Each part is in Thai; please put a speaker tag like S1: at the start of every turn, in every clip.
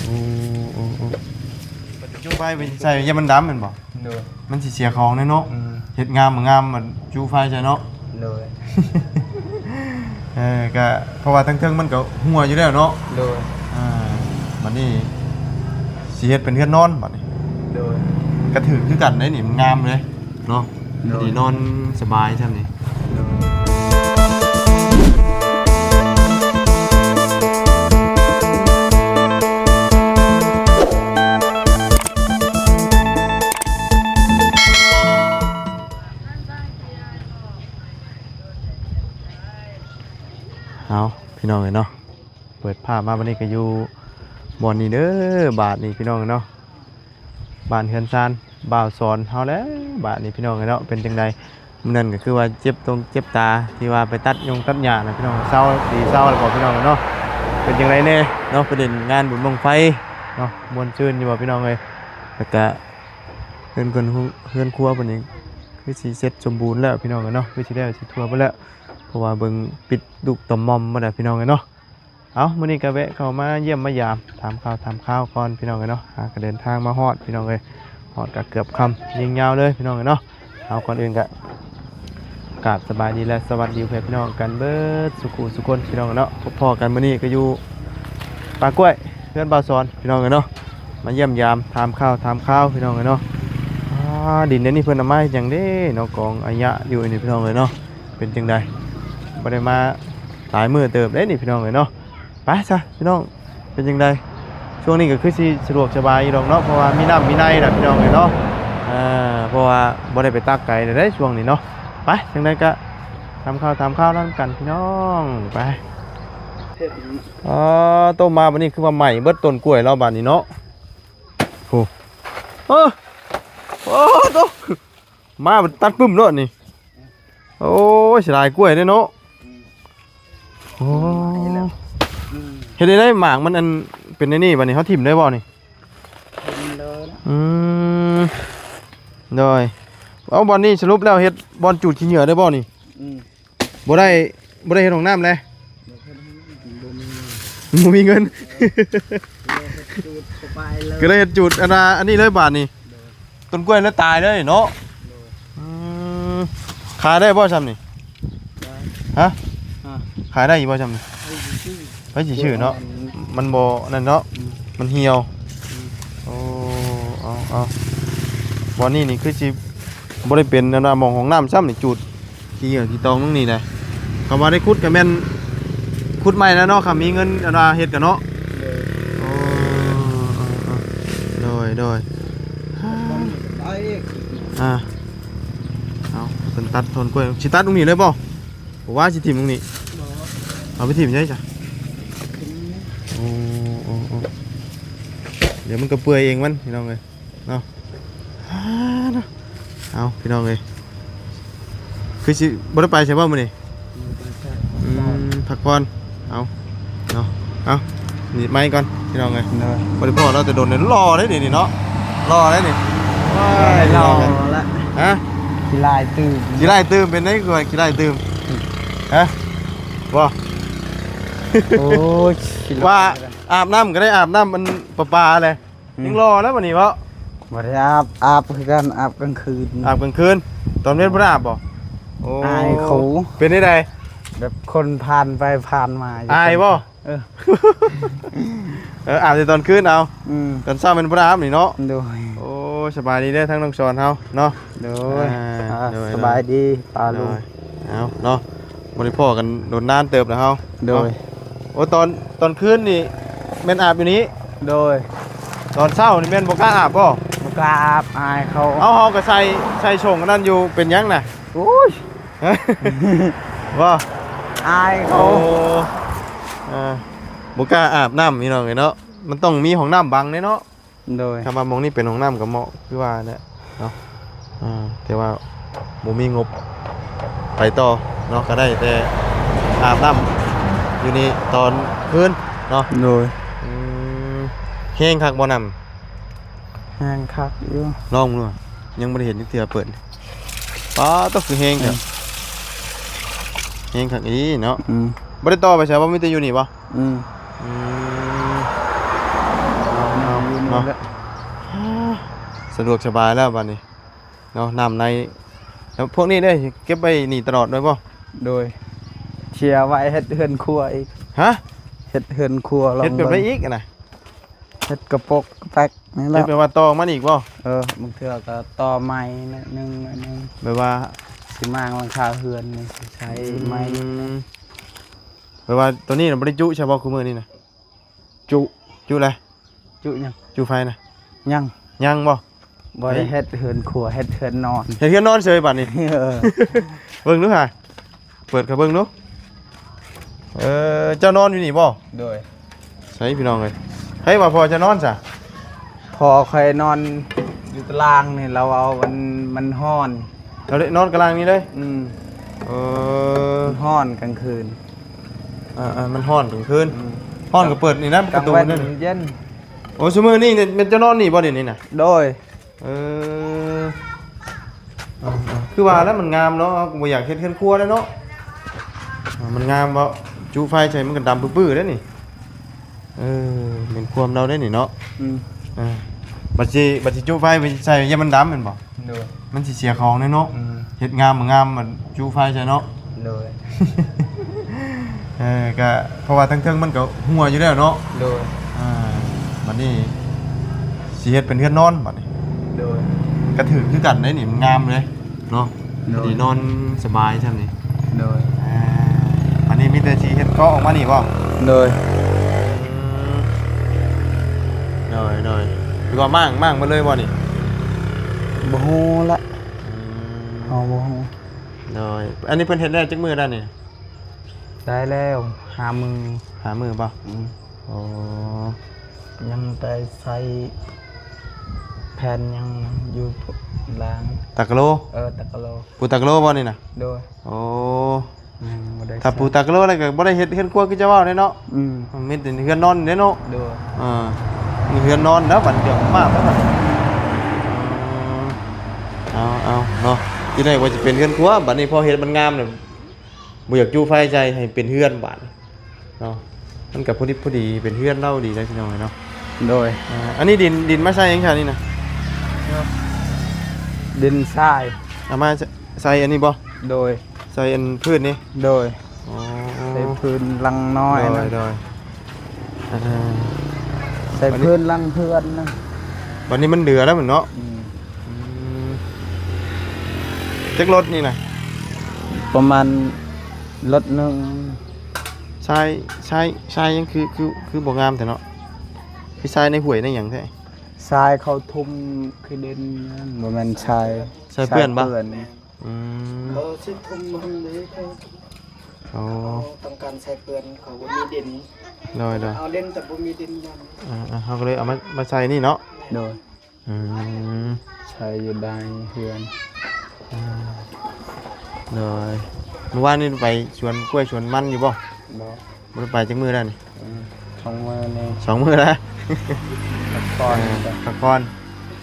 S1: โอ้จูไฟไปใส่ยามันดำแม่นบ่โดยมันสิเสียของเนาะเฮ็ดงามบ่งามมันจูไฟใช่เนาะโดยก็เพราะว่าทั้งเทิงมันก็หัวอยู่แล้วเนาะโดยบัดนี้สิเฮ็ดเป็นเฮือนนอนบัดนี้โดยกระถือคือกันได้นี่มันงามเลยเนาะดีนอนสบายใช่มั้ยเอาพี่น้องเลยเนาะเปิดภาพมาวันนี้ก็อยู่บอนนี่เด้อบาทนี่พี่น้องเนาะบ้านเฮือนซานบ่าวสอนเฮาแล้วบาทนี่พี่น้องเนาะเป็นจังไดมื้อนั้นก็คือว่าเจ็บตรงเจ็บตาที่ว่าไปตัดยงตัดหญ้านะพี่น้องเศร้าดีเศร้าแล้วบ่พี่น้องเนาะเป็นจังไดแน่เนาะประเด็นงานบุญบั้งไฟเนาะม่วนชื่นอยู่บ่พี่น้องเอ้ยแล้วก็เฮือนครัวเพิ่นนี่คือสิเสร็จสมบูรณ์แล้วพี่น้องเนาะคือสิได้สิทั่วไปแล้วเพราะว่าเบิ่งปิดดุกต่อมอมมาได้พี่น้องเนาะเอามื้อนี้ก็แวะเข้ามาเยี่ยมมายามถามข่าวก่อนพี่น้องเนาะก็เดินทางมาฮอดพี่น้องเอ้ยฮอดก็เกือบค่ำยิงยาวเลยพี่น้องเนาะเอาก่อนอื่นก็กราบสบายดีและสวัสดีเพื่อนพี่น้องกันเบิดสุคนพี่น้องเนาะพอกันมื้อนี้ก็อยู่ปากล้วยเพื่อนบ่าวสอนพี่น้องเนาะมาเยี่ยมยามถามข่าวพี่น้องเนาะดินนี่เพิ่นเอามาจังเด้เนาะกองอายะอยู่นี่พี่น้องเนาะเป็นจังไดบ่ได้มาหลายมื้อเติบได้นี่พี่น้องเนาะไปซะพี่น้องเป็นจังไดช่วงนี้ก็คือสิสะดวกสบายอยู่ดอกเนาะเพราะว่ามีน้ำมีในน่ะพี่น้องเนาะเพราะว่าบ่ได้ไปตักไก่ได้ช่วงนี้เนาะไปจังไดก็ทำข้าวนั่นกันพี่น้องไปต้มมาบัดนี้คือว่าใหม่เบิดต้นกล้วยเราบัดนี้เนาะโอ้โตมาตัดปึ้มเนาะนี่โอ้ยเสียดายกล้วยเด้เนาะโอ้เฮ็ดได้หมากมันอันเป็นในนี่บัดนี้เขาถิ่มได้บ่นี่ได้เอาบอลนี่สรุปแล้วเฮ็ดบอลจูดขี้เหงื่อได้บ่นี่บ่ได้เฮ็ดของน้ำเลยบ่มีเงินก็ได้เฮ็ดจูดอันนี้เลยบาทนี่ต้นกล้วยแล้วตายเลยเนาะขายได้บ่ซ้ำนี่ฮะขายได้อีกบ่ซ้ำนี่ไปสิชื่อเนาะมันบ่นั่นเนาะมันเหี่ยวโอ้เอาบ่นี่คือสิบ่ได้เป็นอันหม่องของน้ำซ้ำนี่จูดขี้ตองตรงนี้แหละคำว่าได้ขุดก็แม่นขุดใหม่แล้วเนาะค่ะมีเงินเฮ็ดกันเนาะโอ้โดยเอาเป็นตัดทนกล้วยสิตัดตรงนี้เลยบ่ผมว่าสิถิ่มตรงนี้เอาไปถิ่มใช่จ้ะโอ้เดี๋ยวมันก็เปื่อยเองมันพี่น้องเลยเนาะเอาพี่น้องเลยคือสิบ่ได้ไปใช่ป่ะมื้อนี้พักผ่อนเอาเนาะเอานี่ไม้ก่อนพี่น้องเลยบ่ได้พอเราจะโดนรอได้นี่เนาะรอได้นี่รอละฮะขี้ลายตื้มเป็นได้ก่อนขี้ลายตื้มฮะบ่โอ้ยว่าอาบน้ำก็ได้อาบน้ำมันปลาเลยยังรอแล้ววันนี้เพราะ
S2: บ่ได้อาบคือกันอาบกลางคืน
S1: ตอนเว้นบ่ได้อาบบ่
S2: อายเขา
S1: เป็นได้ใด
S2: แบบคนผ่านไปผ่านมา
S1: อายบ่อาบในตอนคืนเอาตอนเช้าเป็นบ่ได้อาบนี่เนาะ
S2: โดย
S1: โอ้สบายดีเด้อทั้งน้องชอนเฮาเนาะ
S2: โดยสบายดีปลาลุง
S1: เอาเนาะบ่ได้พ้อกันโดนนานเติบแล้วเฮา
S2: โดย
S1: โอ้ตอนคืนนี่แม่นอาบอยู่นี้
S2: โดย
S1: ตอนเช้านี่แม่นบ่กล้าอาบบ่
S2: บ่กล้าอาบอายเขา
S1: เอาเฮาก็ใส่ชงกันนั่นอยู่เป็นยังน่ะ
S2: โอ้ย
S1: ว่า
S2: อายเขา
S1: บ่กล้าอาบน้ำนี่น้องเนาะมันต้องมีห้องน้ำบังเนาะ
S2: โดย
S1: คำว่ามองนี่เป็นห้องน้ำกับเหมาะคือว่าเนี่ยเนาะแต่ว่าบ่มีงบไปต่อเนาะก็ได้แต่อาบน้ำอยู่นี่ตอนคืนเนาะ
S2: โดย
S1: แห้งคักบ่น้
S2: ำแห้งคักอยู่
S1: ลองดูยังไม่ได้เห็นที่เตือเปิดป้าต้องคือแห้งครับแห้งคักอีเนาะบ่ได้ต่อไปใช่ป่ะมีแต่อยู่นี่ป่ะ นาะ
S2: แล้ว
S1: สะดวกสบายแล้วบัดนี้เนาะน้ำในแล้วพวกนี้ได้เก็บไว้นี่ตลอดด้วยป่ะ
S2: โดยเชียร์ไว้เฮ็ดเฮือนครัวอีก
S1: ฮะ
S2: เฮ็ดเฮือนครัวลอง
S1: เฮ็ดเป็นไปอีกอะนะ
S2: เฮ็ดกระปกกระแป๊กนี่แห
S1: เฮ็
S2: ละ
S1: ดเป็นว่าตองมันอีกป่ะ
S2: บางเทื่อก็ต่อไม้นิดนึงอันนึง
S1: แบบว่า
S2: สิมางหลังคาเฮือนนี่สิใช้ไม้
S1: แบบว่าตัวนี้น่ะบ่ได้จุใช่ป่ะคือมื้อนี้น่ะ
S2: จุ
S1: จุอะไร
S2: จุยัง
S1: จุไฟน่ะ
S2: ยัง
S1: ยังบ่
S2: บ่ได้เฮ็ดเฮือนครัวเฮ็ดเฮือนนอน
S1: เฮ็ดเฮือนนอนเฉยบัดนี้
S2: เออ
S1: เบิ่งดูค่ะเปิดกระเบิ่งดูเจ้านอนอยู่นี่บ่
S2: โดย
S1: ใช่พี่น้องเอ้ยให้ว่าพอจะนอนซะ
S2: พอเคยนอนอยู่ตารางนี่เราเอามันฮ้อน
S1: เราได้นอนกลางนี้เลย เออ
S2: มันฮ้อนกลางคืน
S1: มันฮ้อนกลางคืนฮ้อนก็เปิดนี่นะป
S2: กลา
S1: ระ
S2: ง
S1: ตู
S2: วัน
S1: นั่น
S2: เย็น
S1: โอ้ซุมื้อนี้เนี่ยมันจะนอนนี่บ่เดี๋ยวนี้น่ะ
S2: โดย
S1: เออคือว่าแล้วมันงามเนาะกูบ่อยากเฮ็ดเฮือนครัวแล้วเนาะมันงามบ่จุไฟใช้มันก็ดำปื้อๆแล้วนี่เป็นความเราได้นี่เนาะ บัดสิจุไฟไปใส่ยามันดำแม่นบ่
S2: โดย
S1: มันสิเสียของแน่เนาะเฮ็ดงามบ่งามมันจุไฟใช่เนาะ
S2: โดย
S1: ก็เพราะว่าทั้งเทิงมันก็หัวอยู่แล้วเนาะ
S2: โดย
S1: บัดนี้สิเฮ็ดเป็นเฮือนนอนบัดนี้
S2: โดย
S1: ก็ถือคือกันได้นี่มันงามเลยเนาะ
S2: โดย
S1: ดีนอนสบายซั่นนี่
S2: โดย
S1: อันนี้มีแต่สิเฮ็ดเกาะออกมานี่บ่
S2: โดย
S1: น้อยหรือว่ามั่งมาเลยบ่นี่
S2: บ่ฮู้ละเอาบ่ฮู้
S1: น้อยอันนี้เพิ่นเฮ็ดได้จักมื้อแล้วนี่
S2: ได้แล้วหามือ
S1: หามื้อบ่อ๋อ
S2: ยังแต่ใส่แผ่นยังอยู่ล้าง
S1: ตักโล
S2: ตะกะโล
S1: ปูตักโลบ่นี่น่ะ
S2: โดย
S1: โอ้
S2: ยังบ่ได้
S1: ถ้าปูตักโลแล้วก็บ่ได้เฮ็ดเฮือนครัวคือจะเว้าได้เนาะ มันมีแต่เฮือนนอนเด้เนาะ
S2: โดย
S1: มีเฮือนนอนแล้วบัดเดียวมากแล้วบัดเอาเนาะที่แรกว่าจะเป็นเฮือนครัวบัดนี้พอเฮ็ดมันงามเนี่ยบ่อยากจูไฟใจให้เป็นเฮือนบัดเนาะมันก็พอดีเป็นเฮือนเล่าดีได้พี่น้องเนาะ
S2: โดย
S1: อันนี้ดินมาใส่ยังไงนี่นะ
S2: ดินทราย
S1: เอามาใส่อันนี้บ่
S2: โดย
S1: ใส่อันพืชนี่
S2: โดย
S1: อ๋อ
S2: ใส่พื้นลังน้อยนะ
S1: โดย
S2: ใส่พื้นลังเพื่อนนะ
S1: บัดนี้มันเดือแล้วเหมือนเนาะจักรถนี่นะ
S2: ประมาณรถหนึง
S1: ใช่ยังคือบ่งามแต่เนาะพี่ชายในห้วยในหยังแท้
S2: ทรายเขาทุ่มคือดินนั่นบ่แม่นทราย
S1: ใส่เพื่อนบ่ อืม
S2: เขาสิทุ่มมันเลยเขา
S1: อ๋อ
S2: ต้องการใส่เปือนเขาบ่มีดิน
S1: โดย
S2: เอาดินแต่บ่มีดินนั่น
S1: เขาก็เลยเอามาใส่นี่เนาะ
S2: โดย
S1: อืม
S2: ใช้อยู่ได้เฮือน
S1: โดยเมื่อวานนี่ไปสวนกล้วยสวนมันอยู่บ่
S2: บ่
S1: บ่ได้ไปจักมื้อแล้วนี่
S2: ช่องมือนี่
S1: 2 มื้อแล้ว
S2: ก่อน
S1: พักผ่อน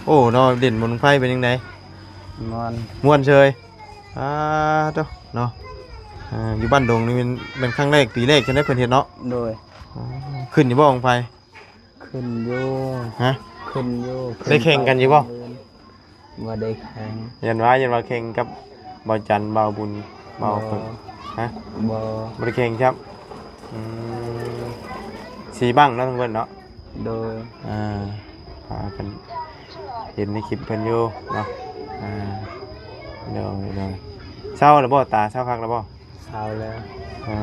S1: โอ้เนาะเด่นบนไฟเป็นยังไง
S2: นอน
S1: ม่วนเชยเจ้าเนาะอยู่บ้านดงนี่เป็นครั้งแรกปีแรกจะได้เพิ่นเฮ็ดเนาะ
S2: โดย
S1: ขึ้นอยู่บ่ของไฟ
S2: ขึ้นอยู่
S1: ฮะ
S2: ขึ้นอยู่
S1: ได้แข่งกันอยู่บ่
S2: บ่ได้แข่ง
S1: ยันว่าแข่งกับบ่าวจันทร์บ่าวบุญบ่าวเพิ่นฮะ
S2: บ่
S1: บ่ได้แข่งครับสีบังเนาะทั้งเพิ่นเนาะ
S2: โดย
S1: พากันเห็นในคลิปเพิ่นอยู่เนาะเดี๋ยวเศร้าแล้วบ่ตาเศร้าคักแล้วบ่
S2: เช้าแล้ว
S1: อ่า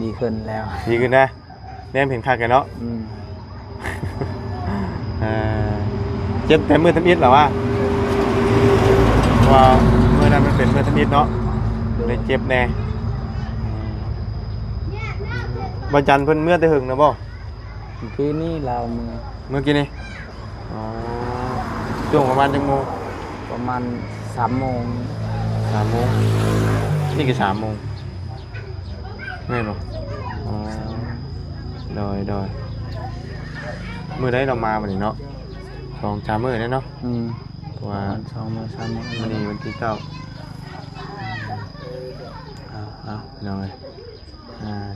S2: ดีขึ้นแล้ว
S1: ดีขึ้นนะแนมเห็นคักกันเนาะ เจ็บแต่มือทำอิดเหรอวะว่าเมื่อนั้นมันเป็นมือทำอิดเนาะเลยเจ็บแน่บาจันเพิ่นเมื่อแต่หึงนะบ่
S2: พี่นี่เรา
S1: เมื่อกี้นี่ช่วงประมาณจังโมง
S2: ประมาณ3 โมง
S1: 3 โมงนี่คือ3 โมงแม่นบ่โดยมื้อใดเรามาบัดนี้เนาะ2-3 มื้อแน่เนาะเพราะว่า
S2: 2 มื้อ3 มื้อ
S1: วันนี้วันที่9เอาพี่น้องเอ้ย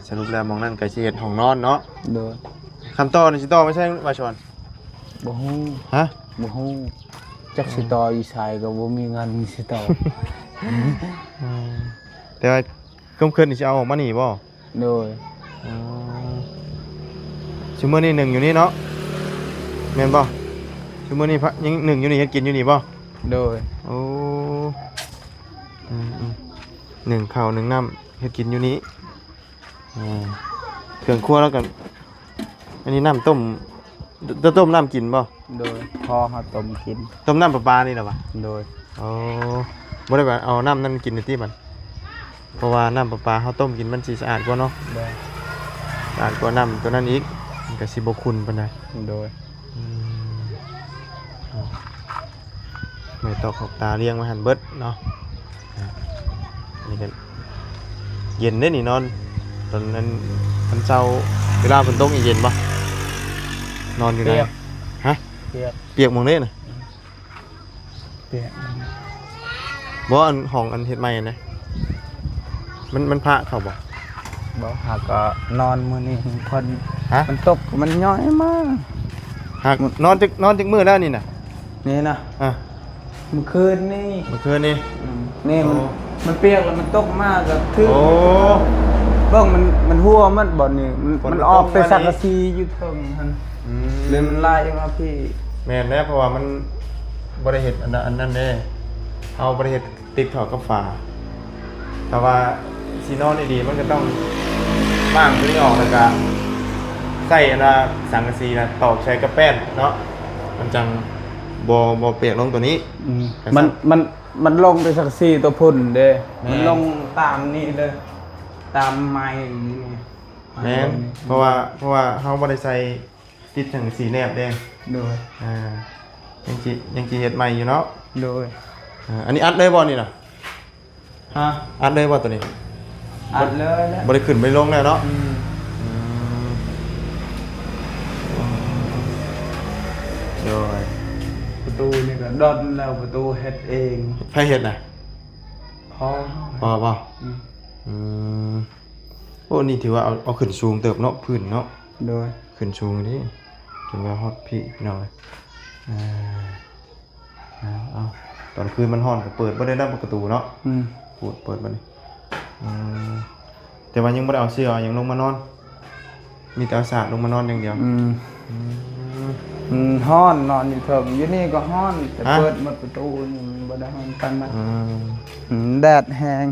S1: สรุปแล้วมองนั่นก็สิเฮ็ดห้องนอนเนาะ
S2: โดย
S1: คำต่อนี่สิต่อไม่ใช่ว่าชอน
S2: บ่ฮู้
S1: ฮะ
S2: บ่ฮู้จักสิต่ออีสายก็บ่มีเงินสิต่อ
S1: แต่ว่าค่ำคืนนี่สิเอาออกมานี่บ่
S2: โดย
S1: ชั่วโมงนี้หนึ่งอยู่นี่เนาะแม่นบ่ชั่วโมงนี้พะยังหนึ่งอยู่นี่เฮ็ดกินอยู่นี่บ่
S2: โดย
S1: โอ้หนึ่งข้าวหนึ่งน้ำเฮ็ดกินอยู่นี้เครื่องครัวแล้วกันอันนี้น้ำต้มต้มน้ำกินบ่
S2: โดยพอเฮาต้มกิน
S1: ต้มน้ำประปานี่เหรอวะ
S2: โดย
S1: โอ้บ่ได้ว่าเอาน้ำนั่นกินในที่มันเพราะว่าน้ำประปาเขาต้มกินมันสิสะอาดกว่าเนาะ
S2: โดย
S1: สะอาดกว่าน้ำตัวนั้นอีกมันก็สิบ่ขุ่นปานใด
S2: โดย
S1: ไม่ตอกขอบตาเลี้ยงมาหันเบิดเนาะอันนี่กันเย็นเด้นี่นอนตอนนั้นมันเช้าเวลาฝนตกนี่เย็นปะนอนอยู่ไหนฮะ
S2: เปียก
S1: เปียกหมองเด้น่ะ
S2: เปียก
S1: บ่อันห้องอันเฮ็ดใหม่นะมันพระเขาบ่
S2: บ่หากก็นอนมื้อนี้เพิ่น
S1: ฮะ
S2: มันตกมันย่อยมาก
S1: หากนอนจักมื้อแล้วนี่น่ะ
S2: นี่นะ
S1: อ่ะ
S2: เมื่อคืนนี่
S1: เมื่อคืนนี่
S2: นี่มัน
S1: โอ้
S2: มันเปียกแล้วมันตกมากก็คือ
S1: โอ้
S2: เบิ่งมันหัวมันบ่นี่มัน
S1: ฝน
S2: มันออกไป
S1: ตกมานี่
S2: สักกะสีอยู่เทิงหั่นเลยมันไล่มาพี่
S1: แม่นแล้วเพราะว่ามันบ่ได้เฮ็ดอันนั้นเด้เอาบ่ได้เฮ็ดติดเข้ากับฝาแต่ว่าสินอนดีๆมันก็ต้องบ้างตัวนี้ออกแล้วก็ใส่อันน่ะสังกะสีน่ะตอกใส่กระแป้นเนาะมันจังบ่เปียกลงตัวนี้
S2: มันลงไปสักสีตัวพุ่นเด้
S1: แม่
S2: มันลงตามนี่เลยตามไม้นี่ไง
S1: แม่นเพราะว่าเฮาบ่ได้ใส่ติดสังกะสีแนบแดง
S2: โดย
S1: ยังสิเฮ็ดใหม่อยู่เนาะ
S2: โดย
S1: อันนี้อัดเลยบ่นี่น่ะ
S2: ฮะ
S1: อัดเลยบ่ตัวนี้
S2: อัดเลยแล้ว
S1: บ่ได้ขึ้นไปลงแล้วเนาะโดย
S2: ประตูนี่ก็ดอนแล้วประตูเฮ็ดเอง
S1: ไผเฮ็ดน่ะ
S2: พอ
S1: บ่
S2: อืม
S1: อืมโอ้นี่ถือว่าเอาขึ้นสูงเติบเนาะพื้นเนาะ
S2: โดย
S1: ขึ้นสูงดิจนว่าฮอตพี่หน่อยเอาตอนคืนมันฮ้อนก็เปิดบ่ได้นำประตูเนาะ
S2: อืม
S1: เปิดบัดนี้แต่ว่ายังบ่ได้เอาเสื้อเอาหยังลงมานอน มีแต่เอาสาดลงมานอนอย่างเดียว
S2: ฮ้อนนอนอยู่เถิงอยู่นี่ก็ฮ้อนแต่
S1: ฮะ
S2: เปิดหมดประตูนี่มันบ่ได้ฮ้อนปานนั้น
S1: อืม
S2: แดดแห้ง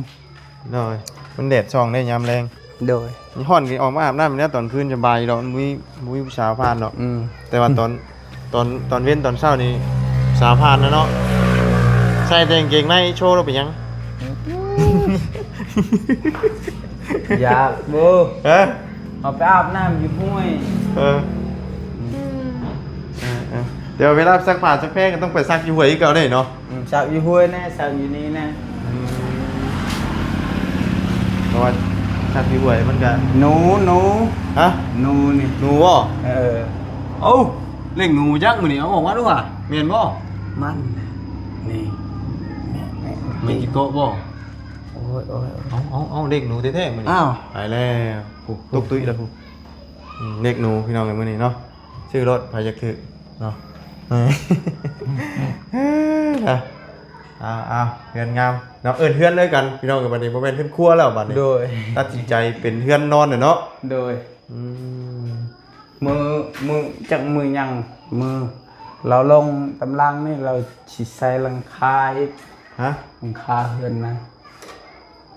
S1: เลยมันแดดช่องได้ยามแรง
S2: โดย
S1: นี่ฮ้อนก็ออกมาอาบน้ำเนี่ยตอนคืนสบายดอกมันมีผู้สาวผ่านดอก แต่ว่าตอนเว้นตอนเช้านี่สาวผ่านนะเนาะใส่แต่กางเกงในโชว์แล้วเป็นหยัง
S2: อยากเบ่
S1: เอ้ย
S2: เอาไปอาบน้ำอยู่ห้วย
S1: เออเดี๋ยวเวลาซักผ้าซักแพร่ก็ต้องไปซักอยู่ห้วยอีกเก่าได้เนาะ
S2: สักอยู่ห้วยแน่สักอยู่นี่แน่
S1: เพราะว่าซักอยู่ห้วยมันก็
S2: หนู
S1: ฮะ
S2: หนูนี่
S1: หนูบ่
S2: เออ
S1: เอ้าเล่งหนูจักมื้อนี้เอาออกมาดูว่ะแม่นบ่
S2: มันนี่
S1: มีจิโกะบ่
S2: โอ้ย
S1: เอาเด็กหนูแท้ๆมื้อนี้
S2: อ้าว
S1: ไปแล้วผู้ตกตุ้ยแล้วผู้เด็กหนูพี่น้องกันมื้อนี้เนาะชื่อรถพายักถึกเนาะเอาเฮือนงามเนาะเอิ้นเฮือนเลยกันพี่น้องกันบัดนี้บ่แม่นเฮือนครัวแล้วบัดนี้
S2: โดย
S1: ตัดสินใจเป็นเฮือนนอนน่ะเนาะ
S2: โดย
S1: อืม
S2: มือจักมือยังมือ เราลงตำลังนี่เราสิใส่หลังคาอีก
S1: ฮะ
S2: หลังคาเฮือนนะ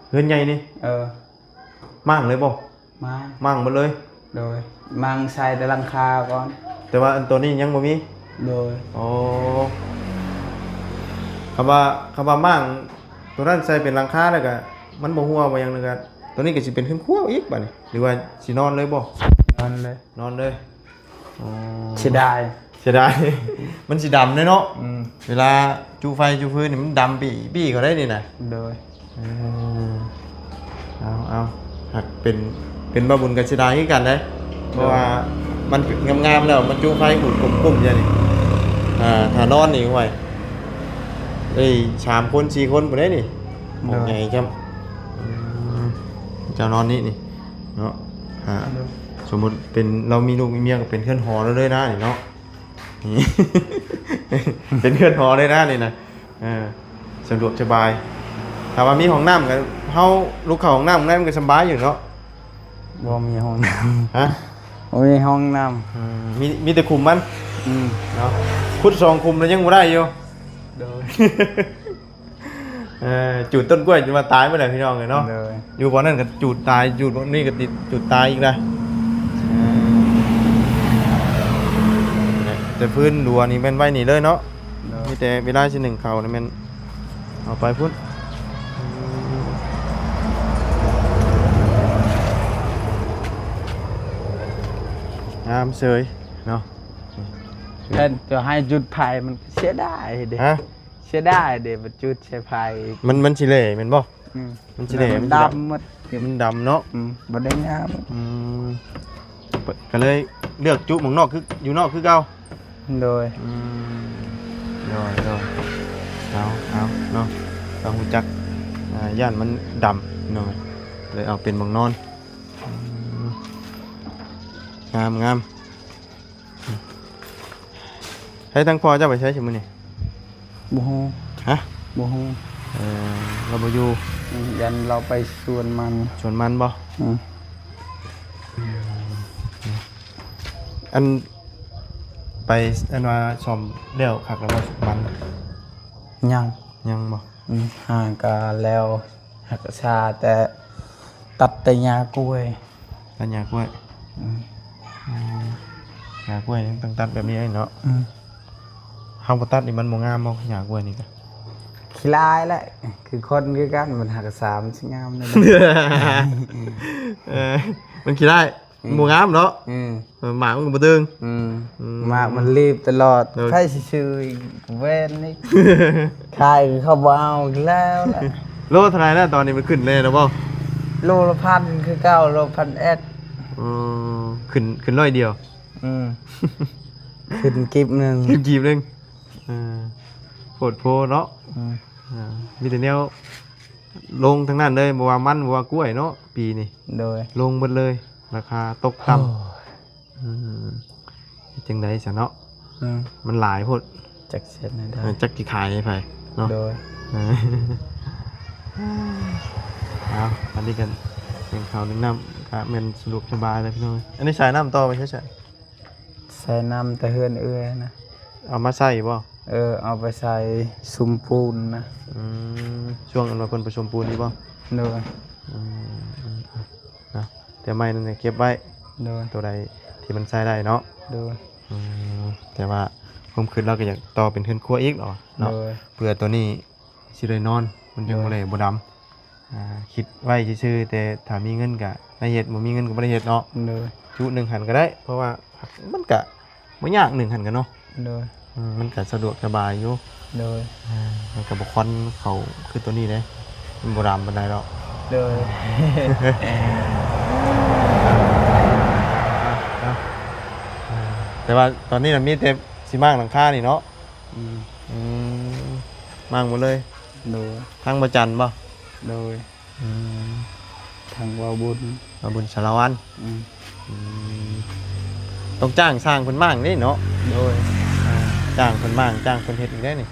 S1: เฮือนใหญ่นี่
S2: มั่
S1: มั่งเลยบ่
S2: มา
S1: มั่งหมดเลย
S2: โดยมังใส่แต่หลังคาก่อน
S1: แต่ว่าอันตัวนี้ยังบ่มี
S2: โดย
S1: โอ้คำว่ามั่งตัวนั้นใส่เป็นหลังคาแล้วก็มันบ่ฮู้ว่าหยังนึงก็ตัวนี้ก็สิเป็นเฮือนครัวอีกบัดนี้หรือว่าสินอนเลยบ่
S2: นอนเลย
S1: นอนเลยอ๋อ
S2: เสียดาย
S1: เสียดาย มันสีดำเลยเนาะ
S2: อืม
S1: เวลาจูไฟจูฟืนนี่มันดำบี้เขาได้นี่นะ
S2: โดย
S1: เอาหักเป็นบาบุญกับเสียดายคือกันได้เพราะว่ามันงามๆแล้วมันจูไฟขุดกลุ่มๆอย่างนี้ถ้านอนนี่ไว้3 คน 4 คนบ่ได้นี่หมองใหญ่จังเจ้านอนนี่เนาะสมมุติเป็นเรามีลูกมีเมียก็เป็นเพื่อนหอแล้วเลยนะนี่เนาะ นี่ เป็นเพื่อนหอเลยนะนี่นะเออสะดวกสบายถ้าว่ามีห้องน้ำกันเฮาลูกเขาห้องน้ำมันก็สบายอยู่เนาะ
S2: บ่มีห้องน้
S1: ฮะ
S2: ำบ่มีห้องน้
S1: มีแต่คุมมัน
S2: ำ
S1: เนาะคุด2คุมแล้วยังบ่ได้อยู่
S2: โดย
S1: จูดต้นกล้วยจะมาตายเมื่อไหร่พี่น้องเลยเนาะ
S2: โดย
S1: อยู่บ่อนั่นก็จูดตายจูดบ่นี่ก็ติดจูดตายอีกนะแต่พื้นดัวนี่แม่นไว้นี่เลยเนาะ
S2: โดย
S1: มีแต่เวลาสิหนึ่งเขานี่แม่นเอาไปพุ่นงามเสยเนาะ
S2: แทนจะให้จุดไฟมันเสียดายเด้
S1: ฮะ
S2: เสียดายเด้บ่จุดใช้ไฟ
S1: มันสิเล่แม่นบ่
S2: อืม
S1: มันสิเล่
S2: มันดำหมด
S1: มันดำเนาะ
S2: บ่ได้งาม
S1: อืมก็เลยเลือกจุหมองนอกคืออยู่นอกคือเก่า
S2: โดย
S1: โดยเอาเนาะต้องรู้จักย่านมันดำหน่อยเลยเอาเป็นหมองนอนงามให้ทั้งพอเจ้าไปใช้ชิมือนี่
S2: บ่ฮู้
S1: ฮะ
S2: บ่ฮู้
S1: เราบอยู่
S2: ยันเราไปสวนมัน
S1: ชวนมันบ่
S2: อืม
S1: อันไปอันว่าชมเลี้ยวขักแล้วบ่มัน
S2: ยัง
S1: ยังบ่
S2: ห่างกันแล้วหักชาแต่ตัดแต่ยากล้วย
S1: ตัดหญ้ากล้วยหญ้ากล้วยนี่ต้องตัดแบบนี้เนาะเฮาบ่ตัดนี่มันบ่งามบ่หญ้ากล้วยนี่ก็
S2: ขี้ลายแหละคือคนคือกันมันหักสามสิงามเลย
S1: มันขี้ได้หมูงามเนาะหมามันก็บ่ตึง
S2: มากมันรีบตลอด
S1: เออ
S2: ไพ่ชื่อๆเว้นนี่ขายเขาบ่เอาอีกแล้วแหละ
S1: โลเท่าไหร่แล้วตอนนี้มันขึ้นเลยนะบ่
S2: โลละพันคือเก้าโลพันเอ็ด
S1: ขึ้นร้อยเดียว
S2: ขึ้นกิบหนึ่ง
S1: กีบนึงโพดโพเนาะมีแต่แนวลงทั้งนั้นเลยบ่ว่ามันบ่ว่ากล้วยเนาะปีนี้
S2: โดย
S1: ลงหมดเลยราคาตกต่ำจังได๋ซะเนาะมันหลายโพด
S2: จักเสร็จได้
S1: จักสิขายให้ไผเนาะ
S2: โดย
S1: เอาอันนี้กันเป็นข้าวนึ่งน้ำครับเป็นสะดวกสบายเลยพี่น้องอันนี้ใส่น้ำต่อไปใช่ไหม
S2: ใส่น้ำแต่เฮือนเอื้อยนะ
S1: เอามาใส่บ่
S2: เอาไปใส่ซุมปูนนะ
S1: ช่วงอันว่าคนประชุมปูนนี่บ่
S2: โดย
S1: นะแต่ไม่นั่นเนี่ยเก็บไว้
S2: โดย
S1: ตัวใดที่มันใช้ได้เนาะ
S2: โดย
S1: แต่ว่าผมคิดเราก็อยากต่อเป็นเทือนครัวอีกเหรอเนาะ
S2: โดย
S1: เพื่อตัวนี้สิได้นอนมันยังบ่ได้บ่ดำคิดไว้ซื่อๆแต่ถ้ามีเงินก็ได้เฮ็ดบ่มีเงินก็บ่ได้เฮ็ดเนาะ
S2: โดย
S1: จุหนึ่งหันก็ได้ เพราะว่ามันก็ไม่ยากหนึ่งหันกันเนาะ
S2: โดย
S1: มันก็สะดวกสบายอยู่
S2: โดย
S1: มันก็บควันเขาคือตัวนี้เลยมันโบราณปานใดหรอก
S2: โดย
S1: แต่ว่าตอนนี้เรามีแต่สิมางหลังคานี่เนาะมางหมดเลย
S2: โดย
S1: ทางประจันบ่
S2: โดยทางวาบุญ
S1: มาบุญสารวัน
S2: อืม
S1: ต้องจ้างสร้างเพิ่นมางนี่เนาะ
S2: โดย
S1: จ้างเพิ่นมางจ้างเพิ่นเฮ็ดอีกได้นี่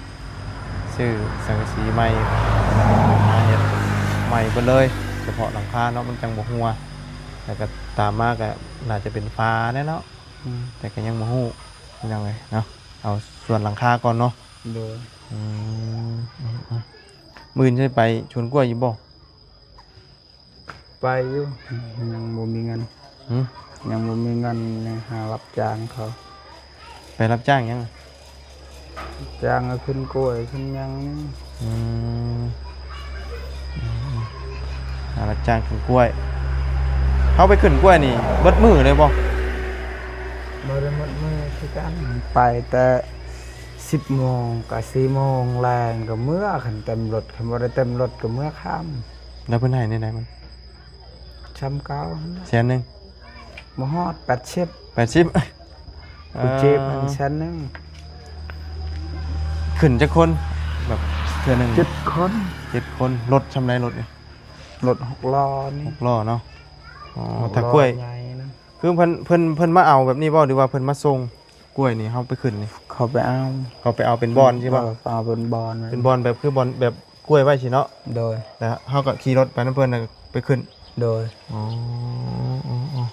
S1: ซื้อสังกะสีใหม่มาเฮ็ดใหม่เบิดเลยเฉพาะหลังคาเนาะมันจังบ่หัวแล้วก็ตามมาก็น่าจะเป็นฟ้าแน่เนาะแต่ก็ยังบ่ฮู้ยังไงเนาะเอาส่วนหลังคาก่อนเนาะ
S2: โดย
S1: มื้อนี้ได้ไปชวนกล้วยอยู่บ่
S2: ไปอยู่ยังบ่มีเงิน
S1: หึ
S2: ยังบ่มีเงินยังหารับจ้างเขา
S1: ไปรับจ้างยัง
S2: จ้างก็ขึ้นกล้วยขึ้นหยังนี่
S1: หารับจ้างขึ้นกล้วยเขาไปขึ้นกล้วยนี่เบิดมื้อเลยบ่
S2: บ่ได้หมดมือคือกันไปแต่10 โมงกับ4 โมงแรงก็เมื่อคันเต็มรถคันบ่ได้เต็มรถก็เมื่อค่ำ
S1: แล้วเพิ่นให้ได้มัน
S2: ช้ำเก้า
S1: แสนหนึง
S2: บ่ฮอด80
S1: 80
S2: กูเจ็บมันชั้นหนึง
S1: ขึ้นจักคนแบบเทื่อหนึง
S2: 7 คน
S1: 7คนรถชำไรรถนี่
S2: รถ6ล้อนี่
S1: 6ล้อเนาะอ๋อถ้ากล้วย
S2: ใหญ่นะ
S1: คือเพิ่นมาเอาแบบนี้บ่หรือว่าเพิ่นมาส่ง กล้วยนี่เฮาไปขึ้นนี่
S2: เขาไปเอา
S1: เขาไปเอาเป็นบอนใช่ป่ะ
S2: เอาเป็นบอล
S1: เป็นบอนแบบคือบอนแบบกล้วยไว้สิเนาะ
S2: โดย
S1: แล้วเฮาก็ขี่รถไปนํเพิ่นน่ะไปขึ้น
S2: โดย
S1: อ๋ออ๋ออ๋อ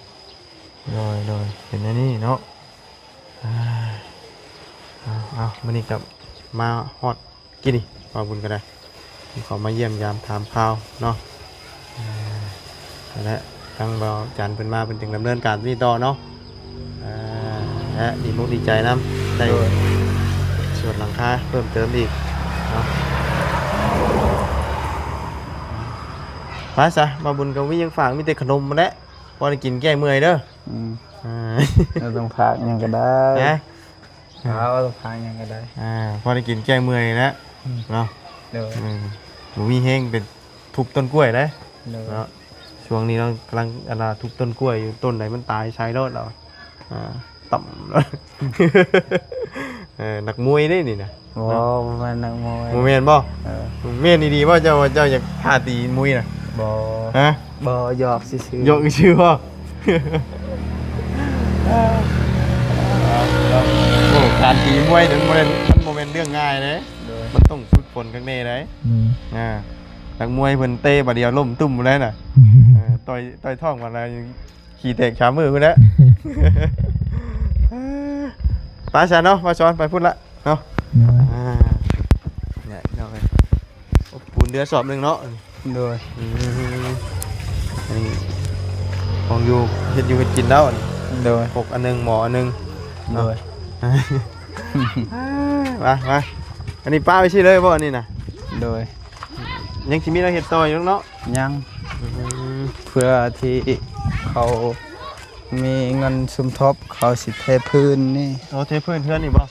S1: โดยเป็นอันนี้เนาะอ่าเอามื้อนี้ก็มาฮอดกินนี่ว่าบุญก็ได้ขอมาเยี่ยมยามถามข่าวเนาะและทางเราจันเป็นมาเป็นถึงดำเนินการที่ต่อเนาะและดีมุกดีใจน้ำได้ส่วนหลังคาเพิ่มเติมอีกเนาะไปซะมาบุญกับวิยังฝากมีแต่ขนมมาแล้วพอได้กินแก้เมื่อยเด้อ
S2: เราต้องพักยังก็ได้
S1: นะ
S2: เราต้องพักยังก็ได้
S1: พอได้กินแก้เมื่อยแล้วเนาะ
S2: โดย
S1: หมูมีเฮงเป็นทุบต้นกล้วยนะ
S2: โดย
S1: เนาะช่วงนี้เรากำลังทุบต้นกล้วยอยู่ต้นไหนมันตายใช้รถเราต่ำแล้ว นักมวยได้นี่นะ
S2: ว้าวมันนักมวย
S1: โมเมนบ่ เมนดีๆว่าเจ้าอยากท่าตีมวยนะ
S2: บอ
S1: ฮะ
S2: บอหยอกซื่อๆ
S1: ยกชื่อว่าโอ้การตีมวยถึงมันโมเมนเรื่องง่ายเลย
S2: โดย
S1: มันต้องฝึกฝนข้างในเลยนักมวยเพิ่นเตะบาดเดียวล้มตุ่มเลยน่ะต่อยท้องมาแล้วขี่แตกขามือพุ่นแล้วไปซะเนาะมาช้อนไปพุ่นละเนาะเนี่ยเนาะปูนเดือสอบหนึงเนาะ
S2: โดย
S1: นี่ของอยู่เฮ็ดอยู่เฮ็ดกินแล้วนี่
S2: โดย
S1: ปกอันหนึงหมออันหนึง
S2: โดย
S1: มาอันนี้ป้าไปชี้เลยบ่อันนี้น่ะ
S2: โดย
S1: ยังสิมีเราเฮ็ดต่ออยู่เนาะ
S2: ยังเพื่อที่เขามีเงินสมทบเขาสิเทพื้นนี่
S1: โอ้เทเพื่อนนี่บ่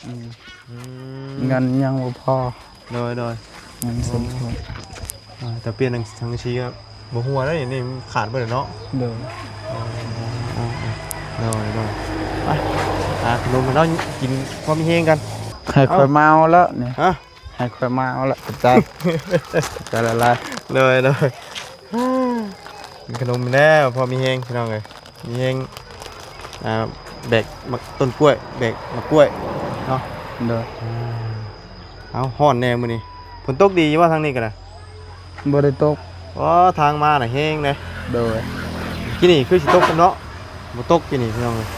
S2: เงินยังบ่พอ
S1: โดย
S2: เงินสมทบ
S1: แต่เปลี่ยนทางชี้ก็บ่ฮู้ว่าได้นี่ขาดไปแล้วเนาะ
S2: โดย
S1: โดยไปขนมมันเนาะกินพอมีเฮงกัน
S2: ให้ค่อยเมาแล้วเนี่ย
S1: ฮะ
S2: ให้ค่อยเมาแล้วกระจายจะละลาย
S1: เลยกินขนมแล้วพอมีเฮงพี่น้องเอ้ยมีเฮงแบกต้นกล้วยแบกมะกล้วยเนาะ
S2: โดย
S1: เอาฮ้อนแน่มื้อนี้ฝนตกดีว่าทางนี้ก็ได้
S2: บ่ได้ตก
S1: อ๋อทางมาน่ะเฮงเลย
S2: โดย
S1: ที่นี่คือสิตกกันเนาะบ่ตกที่นี่พี่น้องเอ้ย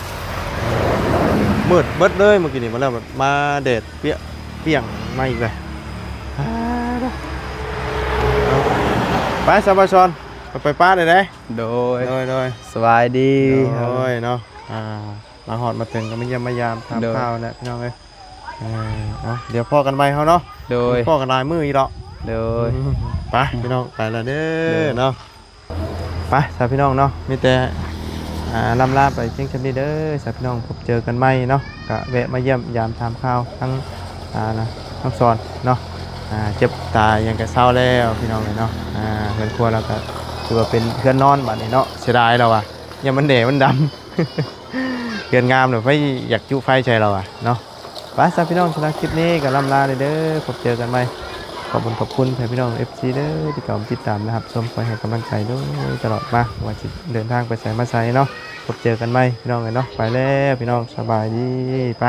S1: มืดเบิดเลยเมื่อกี้นี่มาแล้วแบบมาแดดเปรี้ยงมาอีกเลยไปสบายชอนไปป้าได้ไหม
S2: โดย
S1: โดย
S2: สบายดี
S1: โดยเนาะมาหอดมาถึงก็ไม่เยี่ยมมายามทำข้าวนะพี่น้องเอ้ยเดี๋ยวพ่อกันไปเขาเนาะ
S2: โดย
S1: พ่อกันลายมืออีกแล้ว
S2: โดย
S1: ไปพี่น้องไปแล้วเด้อเนาะไปสาวพี่น้องเนาะมีแต่ลำลาไปเชียงชำนีเด้อสาวพี่น้องพบเจอกันใหม่เนาะก็แวะมาเยี่ยมยามทำข้าวทั้งทั้งสอนเนาะเจ็บตายังกะเศร้าแล้วพี่น้องเลยเนาะเพื่อนครัวเราก็ถือว่าเป็นเพื่อนนอนบัดนี้เนาะเสียดายเราอ่ะยังมันเด๋มันดำ เกินงามหรือไฟอยากจุไฟใช่เราอ่ะเนาะไปสาวพี่น้องสำหรับคลิปนี้ก็ลำลาเลยเด้อพบเจอกันใหม่ขอบคุณพี่น้อง FC เด้อที่ติดตามนะครับชมคอยให้กำลังใจด้วยตลอดมาว่าจะเดินทางไปใส่มาใส่เนาะพบเจอกันใหม่พี่น้องเลยเนาะไปแล้วพี่น้องสบายดีไป